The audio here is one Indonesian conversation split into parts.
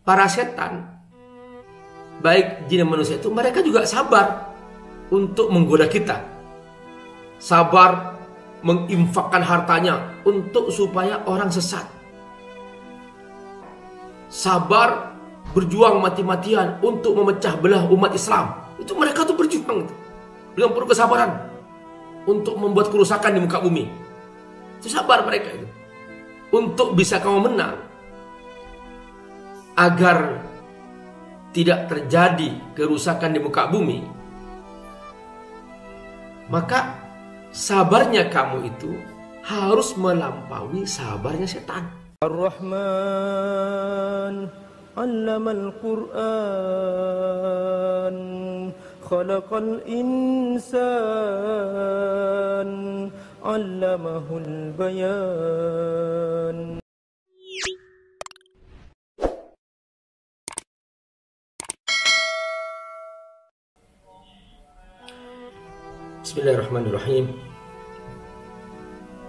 para setan, baik jin dan manusia itu, mereka juga sabar untuk menggoda kita. Sabar menginfakkan hartanya untuk supaya orang sesat. Sabar berjuang mati-matian untuk memecah belah umat Islam. Itu mereka tuh berjuang dengan penuh kesabaran untuk membuat kerusakan di muka bumi. Itu sabar mereka itu. Untuk bisa kamu menang, agar tidak terjadi kerusakan di muka bumi, maka sabarnya kamu itu harus melampaui sabarnya setan. Ar-Rahman 'allamal Qur'an, khalaqal insan, 'allamahul bayan. Bismillahirrahmanirrahim.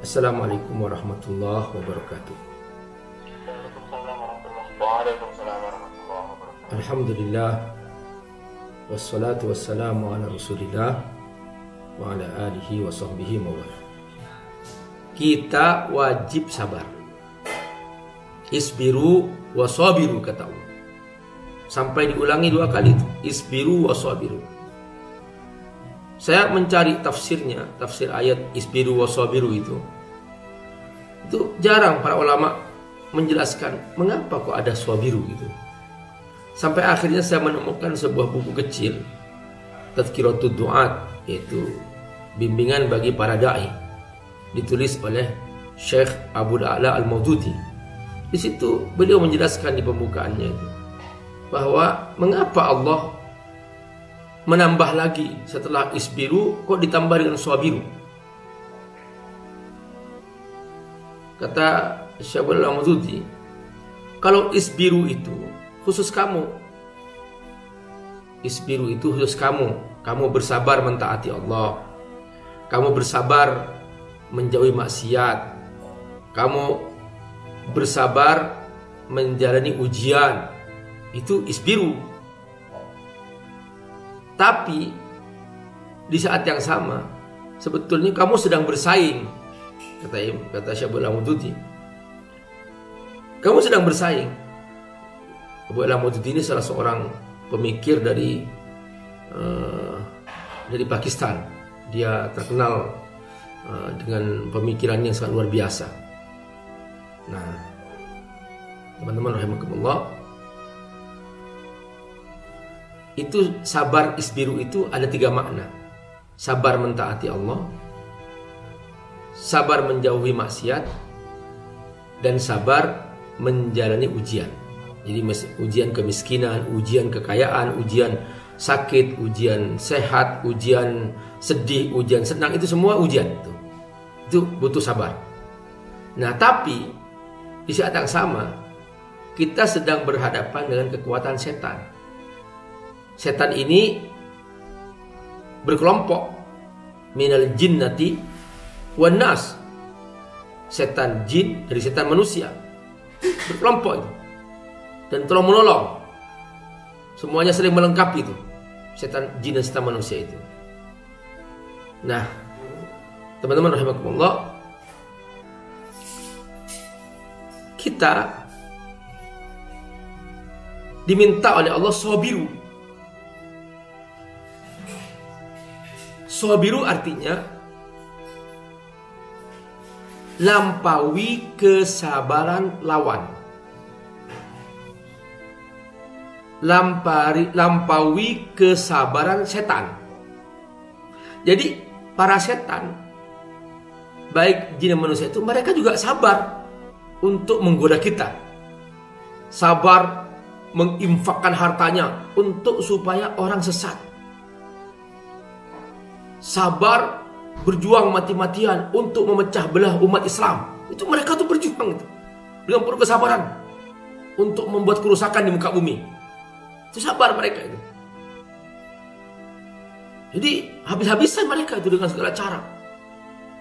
Assalamualaikum warahmatullahi wabarakatuh. Alhamdulillah, wassalatu wassalamu ala rasulillah wa ala alihi wa sahbihi mawala. Kita wajib sabar. Isbiru wa sabiru, kata Allah. Sampai diulangi 2 kali itu. Isbiru wa sabiru. Saya mencari tafsirnya, tafsir ayat isbiru wa sabiru itu jarang para ulama menjelaskan mengapa kok ada sabiru gitu. Sampai akhirnya saya menemukan sebuah buku kecil, Tadhkiratud Du'at, yaitu bimbingan bagi para dai, ditulis oleh Syekh Abu Da'la Al-Maududi. Di situ beliau menjelaskan di pembukaannya itu bahwa mengapa Allah menambah lagi setelah isbiru kok ditambah dengan sabiru. Kata Syekh Al-Maududi, kalau isbiru itu khusus kamu. Isbiru itu khusus kamu. Kamu bersabar mentaati Allah. Kamu bersabar menjauhi maksiat. Kamu bersabar menjalani ujian. Itu isbiru. Tapi di saat yang sama sebetulnya kamu sedang bersaing, kata Syekh Al-Maududi. Kamu sedang bersaing. Abu Al-Maududi ini salah seorang pemikir dari Pakistan. Dia terkenal dengan pemikirannya yang sangat luar biasa. Nah, teman-teman rahimakumullah, itu sabar isbiru itu ada 3 makna. Sabar mentaati Allah, sabar menjauhi maksiat, dan sabar menjalani ujian. Jadi ujian kemiskinan, ujian kekayaan, ujian sakit, ujian sehat, ujian sedih, ujian senang, itu semua ujian. Itu butuh sabar. Nah, tapi di saat yang sama kita sedang berhadapan dengan kekuatan setan. Setan ini berkelompok, minal jinnati wan nas. Setan jin dari setan manusia. Berkelompok itu. Dan tolong menolong. Semuanya saling melengkapi itu. Setan jin dan setan manusia itu. Nah, teman-teman rahimakumullah, kita diminta oleh Allah sabiru. Sabiru artinya lampaui kesabaran lawan. Lampaui kesabaran setan. Jadi para setan, baik jin dan manusia itu, mereka juga sabar untuk menggoda kita. Sabar menginfakkan hartanya untuk supaya orang sesat. Sabar berjuang mati-matian untuk memecah belah umat Islam. Itu mereka tuh berjuang dengan penuh kesabaran untuk membuat kerusakan di muka bumi. Itu sabar mereka itu. Jadi habis-habisan mereka itu dengan segala cara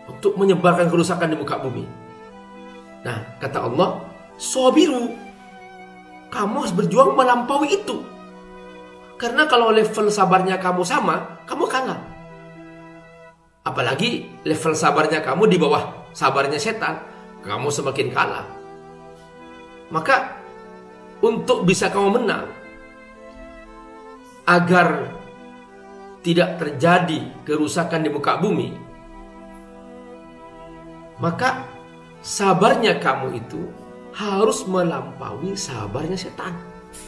untuk menyebarkan kerusakan di muka bumi. Nah, kata Allah, sabiru. kamu harus berjuang melampaui itu. Karena kalau level sabarnya kamu sama, kamu kalah. Apalagi level sabarnya kamu di bawah sabarnya setan, kamu semakin kalah. Maka untuk bisa kamu menang, agar tidak terjadi kerusakan di muka bumi, maka sabarnya kamu itu harus melampaui sabarnya setan.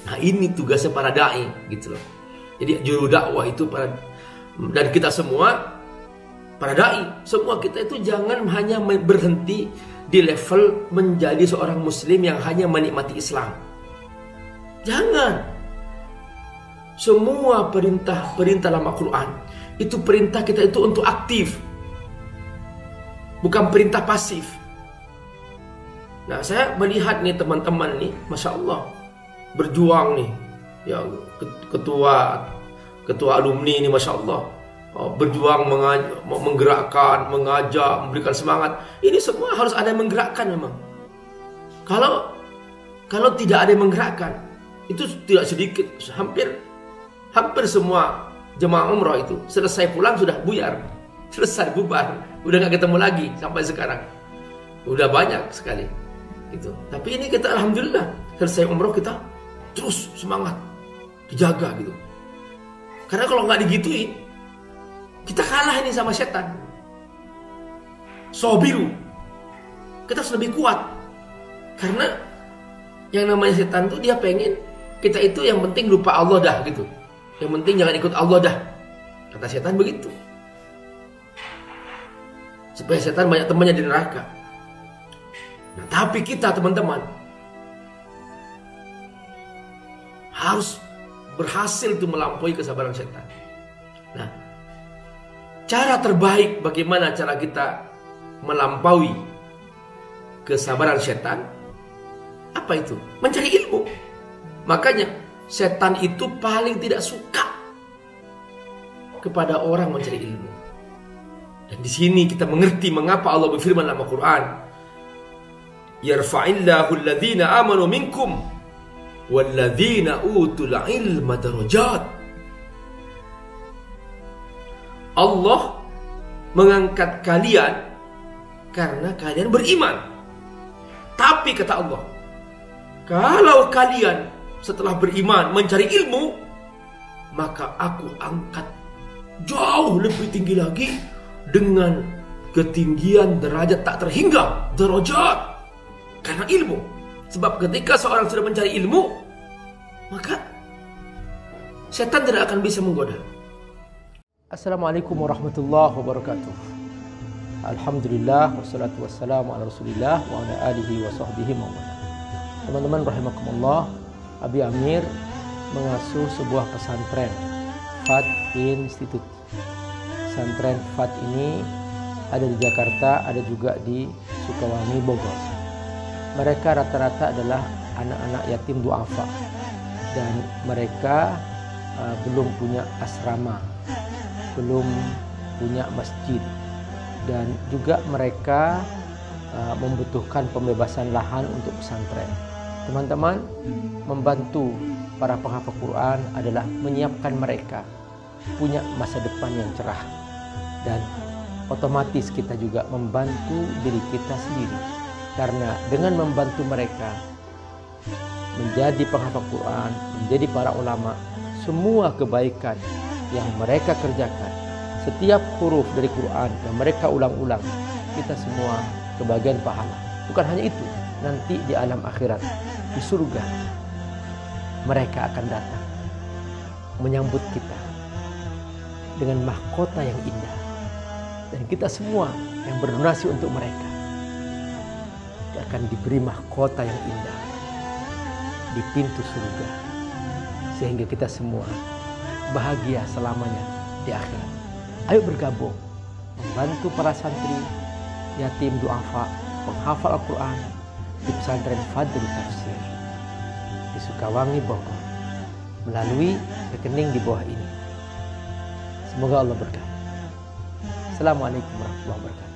Nah, ini tugasnya para dai gitu loh. Jadi juru dakwah itu dan kita semua para dai, semua kita itu jangan hanya berhenti di level menjadi seorang muslim yang hanya menikmati Islam. Jangan. Semua perintah dalam Al-Quran itu perintah kita itu untuk aktif, bukan perintah pasif. Nah, saya melihat nih teman-teman nih, Masya Allah, berjuang nih, ya ketua alumni ini, Masya Allah, berjuang menggerakkan, mengajak, memberikan semangat. Ini semua harus ada yang menggerakkan memang. Kalau tidak ada yang menggerakkan, itu tidak sedikit, hampir semua jemaah umroh itu selesai pulang sudah buyar, selesai bubar, udah gak ketemu lagi sampai sekarang. Udah banyak sekali gitu. Tapi ini kita alhamdulillah selesai umroh kita terus semangat, dijaga gitu. Karena kalau nggak digituin, kita kalah ini sama setan. Sobiru, kita harus lebih kuat. Karena yang namanya setan tuh dia pengen kita itu yang penting lupa Allah dah gitu. Yang penting jangan ikut Allah dah. Kata setan begitu. Supaya setan banyak temannya di neraka. Nah, tapi kita teman-teman harus berhasil tuh melampaui kesabaran setan. Nah, cara terbaik bagaimana cara kita melampaui kesabaran setan? Apa itu? Mencari ilmu. Makanya setan itu paling tidak suka kepada orang mencari ilmu. Dan di sini kita mengerti mengapa Allah berfirman dalam Al-Quran, yarfa'illahu alladhina amanu minkum walladhina utul ilma darajat. Allah mengangkat kalian karena kalian beriman. Tapi kata Allah, kalau kalian setelah beriman mencari ilmu, maka aku angkat jauh lebih tinggi lagi dengan ketinggian derajat tak terhingga, derajat, karena ilmu. Sebab ketika seorang sudah mencari ilmu, maka setan tidak akan bisa menggoda. Assalamualaikum warahmatullahi wabarakatuh. Alhamdulillah wassalatu wassalamu ala Rasulillah wa ala alihi wa sahbihi wa man. Teman-teman rahimakumullah, Abi Amir mengasuh sebuah pesantren FAT Institute. Pesantren FAT ini ada di Jakarta, ada juga di Sukawangi, Bogor. Mereka rata-rata adalah anak-anak yatim duafa dan mereka belum punya asrama, belum punya masjid, dan juga mereka membutuhkan pembebasan lahan untuk pesantren. Teman-teman, membantu para penghafal Quran adalah menyiapkan mereka punya masa depan yang cerah, dan otomatis kita juga membantu diri kita sendiri, karena dengan membantu mereka menjadi penghafal Quran, menjadi para ulama, semua kebaikan yang mereka kerjakan, setiap huruf dari Quran yang mereka ulang-ulang, kita semua kebagian pahala. Bukan hanya itu, nanti di alam akhirat, di surga, mereka akan datang menyambut kita dengan mahkota yang indah, dan kita semua yang berdonasi untuk mereka akan diberi mahkota yang indah di pintu surga, sehingga kita semua bahagia selamanya di akhirat. Ayo bergabung membantu para santri yatim duafa penghafal Al-Quran di pesantren Fadl Tafsir di Sukawangi, Bogor, melalui rekening di bawah ini. Semoga Allah berkati. Assalamualaikum warahmatullahi wabarakatuh.